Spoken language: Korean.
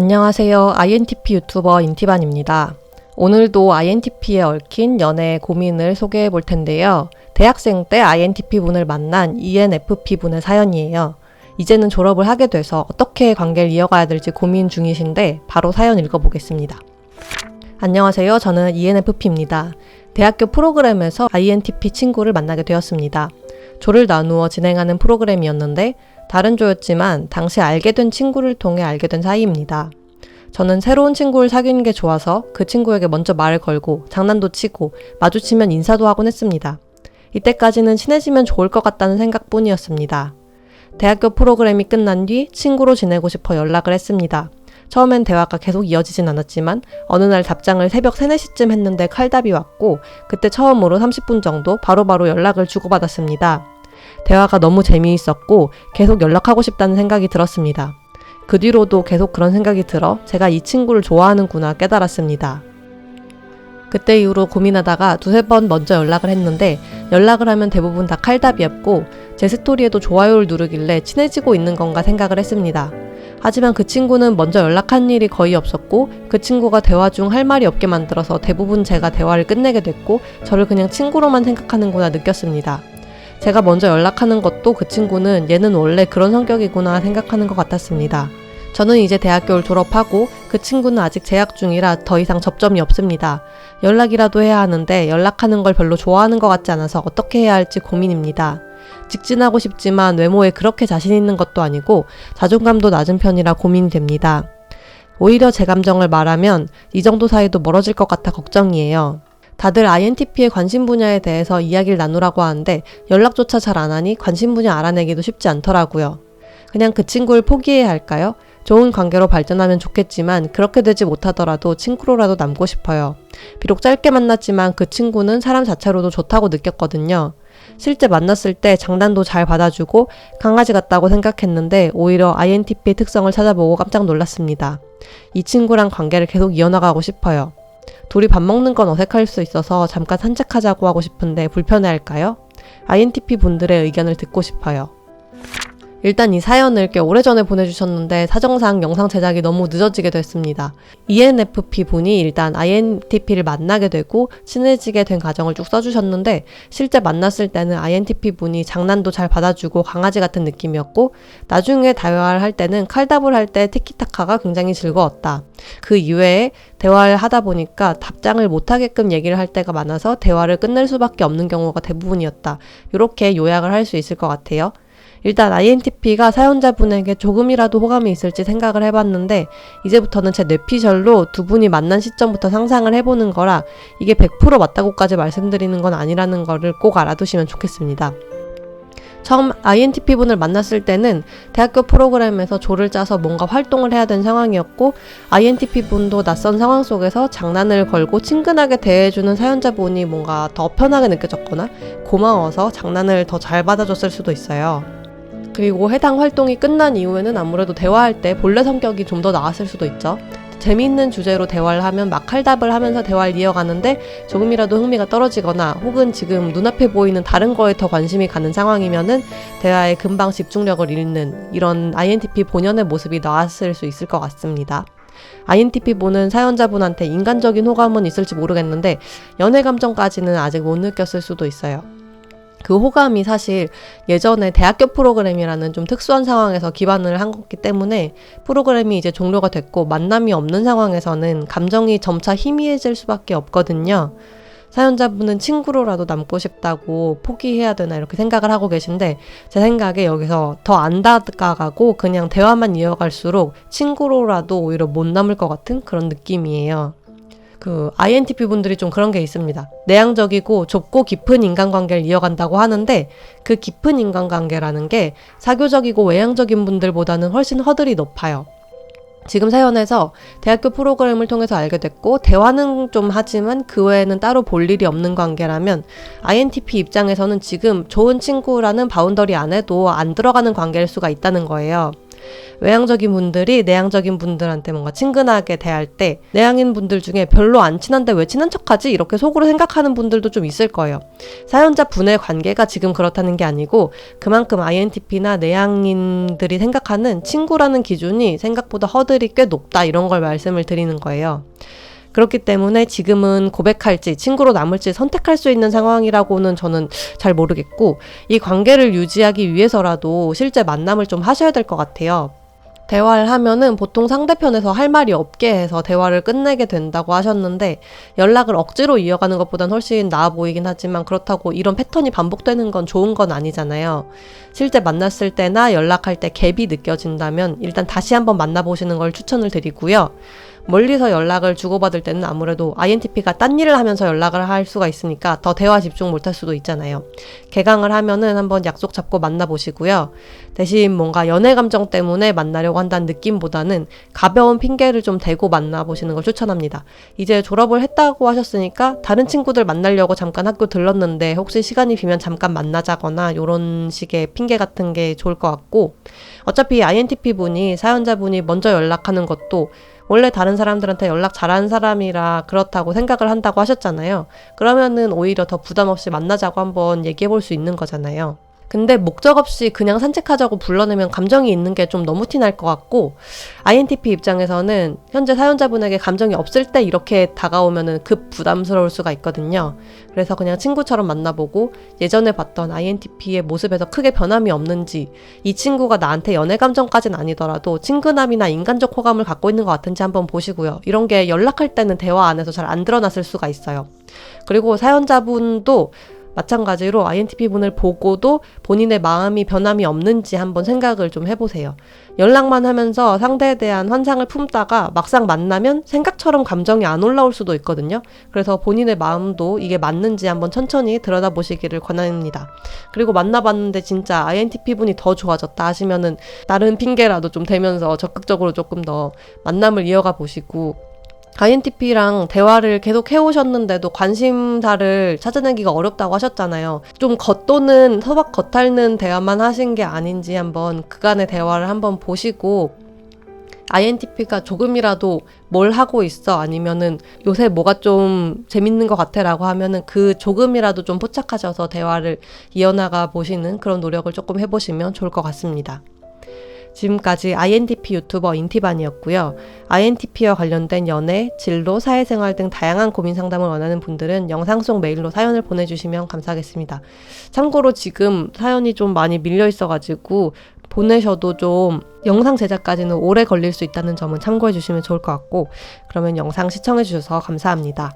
안녕하세요. INTP 유튜버 인티반입니다. 오늘도 INTP에 얽힌 연애 고민을 소개해 볼 텐데요. 대학생 때 INTP분을 만난 ENFP분의 사연이에요. 이제는 졸업을 하게 돼서 어떻게 관계를 이어가야 될지 고민 중이신데 바로 사연 읽어보겠습니다. 안녕하세요. 저는 ENFP입니다. 대학교 프로그램에서 INTP 친구를 만나게 되었습니다. 조를 나누어 진행하는 프로그램이었는데 다른 조였지만 당시 알게 된 친구를 통해 알게 된 사이입니다. 저는 새로운 친구를 사귀는 게 좋아서 그 친구에게 먼저 말을 걸고 장난도 치고 마주치면 인사도 하곤 했습니다. 이때까지는 친해지면 좋을 것 같다는 생각뿐이었습니다. 대학교 프로그램이 끝난 뒤 친구로 지내고 싶어 연락을 했습니다. 처음엔 대화가 계속 이어지진 않았지만 어느 날 답장을 새벽 3, 4시쯤 했는데 칼답이 왔고 그때 처음으로 30분 정도 바로바로 연락을 주고받았습니다. 대화가 너무 재미있었고 계속 연락하고 싶다는 생각이 들었습니다. 그 뒤로도 계속 그런 생각이 들어 제가 이 친구를 좋아하는구나 깨달았습니다. 그때 이후로 고민하다가 두세 번 먼저 연락을 했는데 연락을 하면 대부분 다 칼답이었고 제 스토리에도 좋아요를 누르길래 친해지고 있는 건가 생각을 했습니다. 하지만 그 친구는 먼저 연락한 일이 거의 없었고 그 친구가 대화 중 할 말이 없게 만들어서 대부분 제가 대화를 끝내게 됐고 저를 그냥 친구로만 생각하는구나 느꼈습니다. 제가 먼저 연락하는 것도 그 친구는 얘는 원래 그런 성격이구나 생각하는 것 같았습니다. 저는 이제 대학교를 졸업하고 그 친구는 아직 재학 중이라 더 이상 접점이 없습니다. 연락이라도 해야 하는데 연락하는 걸 별로 좋아하는 것 같지 않아서 어떻게 해야 할지 고민입니다. 직진하고 싶지만 외모에 그렇게 자신 있는 것도 아니고 자존감도 낮은 편이라 고민이 됩니다. 오히려 제 감정을 말하면 이 정도 사이도 멀어질 것 같아 걱정이에요. 다들 INTP의 관심 분야에 대해서 이야기를 나누라고 하는데 연락조차 잘 안 하니 관심 분야 알아내기도 쉽지 않더라고요. 그냥 그 친구를 포기해야 할까요? 좋은 관계로 발전하면 좋겠지만 그렇게 되지 못하더라도 친구로라도 남고 싶어요. 비록 짧게 만났지만 그 친구는 사람 자체로도 좋다고 느꼈거든요. 실제 만났을 때 장난도 잘 받아주고 강아지 같다고 생각했는데 오히려 INTP의 특성을 찾아보고 깜짝 놀랐습니다. 이 친구랑 관계를 계속 이어나가고 싶어요. 둘이 밥 먹는 건 어색할 수 있어서 잠깐 산책하자고 하고 싶은데 불편해할까요? INTP 분들의 의견을 듣고 싶어요. 일단 이 사연을 꽤 오래전에 보내주셨는데 사정상 영상 제작이 너무 늦어지게 됐습니다. ENFP 분이 일단 INTP를 만나게 되고 친해지게 된 과정을 쭉 써주셨는데 실제 만났을 때는 INTP 분이 장난도 잘 받아주고 강아지 같은 느낌이었고 나중에 대화를 할 때는 칼답을 할 때 티키타카가 굉장히 즐거웠다. 그 이외에 대화를 하다 보니까 답장을 못하게끔 얘기를 할 때가 많아서 대화를 끝낼 수밖에 없는 경우가 대부분이었다. 이렇게 요약을 할 수 있을 것 같아요. 일단 INTP가 사연자분에게 조금이라도 호감이 있을지 생각을 해봤는데 이제부터는 제 뇌피셜로 두 분이 만난 시점부터 상상을 해보는 거라 이게 100% 맞다고까지 말씀드리는 건 아니라는 거를 꼭 알아두시면 좋겠습니다. 처음 INTP분을 만났을 때는 대학교 프로그램에서 조를 짜서 뭔가 활동을 해야 되는 상황이었고 INTP분도 낯선 상황 속에서 장난을 걸고 친근하게 대해주는 사연자분이 뭔가 더 편하게 느껴졌거나 고마워서 장난을 더 잘 받아줬을 수도 있어요. 그리고 해당 활동이 끝난 이후에는 아무래도 대화할 때 본래 성격이 좀 더 나았을 수도 있죠. 재미있는 주제로 대화를 하면 막 칼답을 하면서 대화를 이어가는데 조금이라도 흥미가 떨어지거나 혹은 지금 눈앞에 보이는 다른 거에 더 관심이 가는 상황이면은 대화에 금방 집중력을 잃는 이런 INTP 본연의 모습이 나왔을 수 있을 것 같습니다. INTP 보는 사연자분한테 인간적인 호감은 있을지 모르겠는데 연애 감정까지는 아직 못 느꼈을 수도 있어요. 그 호감이 사실 예전에 대학교 프로그램이라는 좀 특수한 상황에서 기반을 한 거기 때문에 프로그램이 이제 종료가 됐고 만남이 없는 상황에서는 감정이 점차 희미해질 수밖에 없거든요. 사연자분은 친구로라도 남고 싶다고 포기해야 되나 이렇게 생각을 하고 계신데 제 생각에 여기서 더 안 다가가고 그냥 대화만 이어갈수록 친구로라도 오히려 못 남을 것 같은 그런 느낌이에요. INTP 분들이 좀 그런 게 있습니다. 내향적이고 좁고 깊은 인간관계를 이어간다고 하는데 그 깊은 인간관계라는 게 사교적이고 외향적인 분들보다는 훨씬 허들이 높아요. 지금 사연에서 대학교 프로그램을 통해서 알게 됐고 대화는 좀 하지만 그 외에는 따로 볼 일이 없는 관계라면 INTP 입장에서는 지금 좋은 친구라는 바운더리 안에도 안 들어가는 관계일 수가 있다는 거예요. 외향적인 분들이 내향적인 분들한테 뭔가 친근하게 대할 때 내향인 분들 중에 별로 안 친한데 왜 친한 척하지? 이렇게 속으로 생각하는 분들도 좀 있을 거예요. 사연자 분의 관계가 지금 그렇다는 게 아니고 그만큼 INTP나 내향인들이 생각하는 친구라는 기준이 생각보다 허들이 꽤 높다, 이런 걸 말씀을 드리는 거예요. 그렇기 때문에 지금은 고백할지 친구로 남을지 선택할 수 있는 상황이라고는 저는 잘 모르겠고, 이 관계를 유지하기 위해서라도 실제 만남을 좀 하셔야 될 것 같아요. 대화를 하면은 보통 상대편에서 할 말이 없게 해서 대화를 끝내게 된다고 하셨는데, 연락을 억지로 이어가는 것보단 훨씬 나아 보이긴 하지만 그렇다고 이런 패턴이 반복되는 건 좋은 건 아니잖아요. 실제 만났을 때나 연락할 때 갭이 느껴진다면 일단 다시 한번 만나보시는 걸 추천을 드리고요. 멀리서 연락을 주고받을 때는 아무래도 INTP가 딴 일을 하면서 연락을 할 수가 있으니까 더 대화 집중 못할 수도 있잖아요. 개강을 하면은 한번 약속 잡고 만나보시고요. 대신 뭔가 연애 감정 때문에 만나려고 한다는 느낌보다는 가벼운 핑계를 좀 대고 만나보시는 걸 추천합니다. 이제 졸업을 했다고 하셨으니까 다른 친구들 만나려고 잠깐 학교 들렀는데 혹시 시간이 비면 잠깐 만나자거나 이런 식의 핑계 같은 게 좋을 것 같고, 어차피 INTP 분이, 사연자분이 먼저 연락하는 것도 원래 다른 사람들한테 연락 잘하는 사람이라 그렇다고 생각을 한다고 하셨잖아요. 그러면은 오히려 더 부담 없이 만나자고 한번 얘기해 볼 수 있는 거잖아요. 근데 목적 없이 그냥 산책하자고 불러내면 감정이 있는 게 좀 너무 티날 것 같고, INTP 입장에서는 현재 사연자분에게 감정이 없을 때 이렇게 다가오면은 급 부담스러울 수가 있거든요. 그래서 그냥 친구처럼 만나보고 예전에 봤던 INTP의 모습에서 크게 변함이 없는지, 이 친구가 나한테 연애 감정까지는 아니더라도 친근함이나 인간적 호감을 갖고 있는 것 같은지 한번 보시고요. 이런 게 연락할 때는 대화 안에서 잘 안 드러났을 수가 있어요. 그리고 사연자분도 마찬가지로 INTP 분을 보고도 본인의 마음이 변함이 없는지 한번 생각을 좀 해보세요. 연락만 하면서 상대에 대한 환상을 품다가 막상 만나면 생각처럼 감정이 안 올라올 수도 있거든요. 그래서 본인의 마음도 이게 맞는지 한번 천천히 들여다보시기를 권합니다. 그리고 만나봤는데 진짜 INTP 분이 더 좋아졌다 하시면은 다른 핑계라도 좀 대면서 적극적으로 조금 더 만남을 이어가 보시고, INTP랑 대화를 계속 해오셨는데도 관심사를 찾아내기가 어렵다고 하셨잖아요. 좀 겉도는, 서박 겉핥는 대화만 하신 게 아닌지 한번 그간의 대화를 한번 보시고, INTP가 조금이라도 뭘 하고 있어, 아니면은 요새 뭐가 좀 재밌는 것 같아 라고 하면은 그 조금이라도 좀 포착하셔서 대화를 이어나가 보시는 그런 노력을 조금 해보시면 좋을 것 같습니다. 지금까지 INTP 유튜버 인티반이었고요. INTP와 관련된 연애, 진로, 사회생활 등 다양한 고민 상담을 원하는 분들은 영상 속 메일로 사연을 보내주시면 감사하겠습니다. 참고로 지금 사연이 좀 많이 밀려 있어가지고 보내셔도 좀 영상 제작까지는 오래 걸릴 수 있다는 점은 참고해 주시면 좋을 것 같고, 그러면 영상 시청해 주셔서 감사합니다.